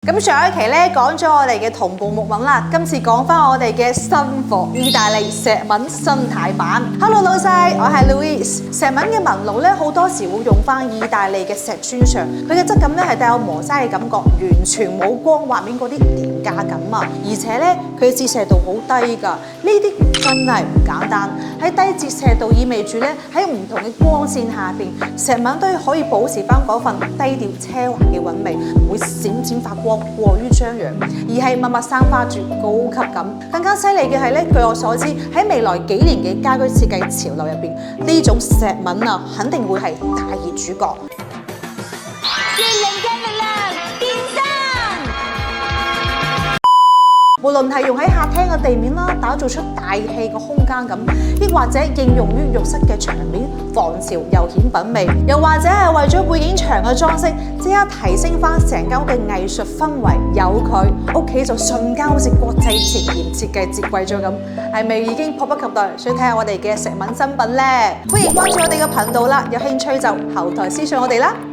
咁上一期咧講咗我哋嘅同步木紋啦，今次講翻我哋嘅新貨意大利石紋生態版。Hello 老細，我係 Louise。石紋嘅紋路咧好多時會用翻意大利嘅石磚上，佢嘅質感咧係帶有磨砂嘅感覺，完全冇光滑面嗰啲廉價感啊！而且咧佢嘅折射度好低㗎，呢啲真係唔簡單。喺低折射度意味住咧喺唔同嘅光線下邊，石紋都可以保持翻嗰份低調奢華嘅韻味，唔會閃閃發光。過於張揚，而係默默散發住高級感。更加犀利嘅係咧，據我所知，喺未來幾年嘅家居設計潮流入邊，呢種石紋啊，肯定會係大熱主角。無論係用喺客廳嘅地面啦，打造出大氣嘅空間感，亦或者應用於浴室嘅牆面，防潮又顯品味；又或者係為咗背景牆嘅裝飾，即刻提升翻成間屋嘅藝術氛圍。有佢，屋企就瞬間好似國際前沿設計節貴咗咁，係咪已經迫不及待想睇下我哋嘅石紋新品呢？歡迎關注我哋嘅頻道啦！有興趣就後台私信我哋啦〜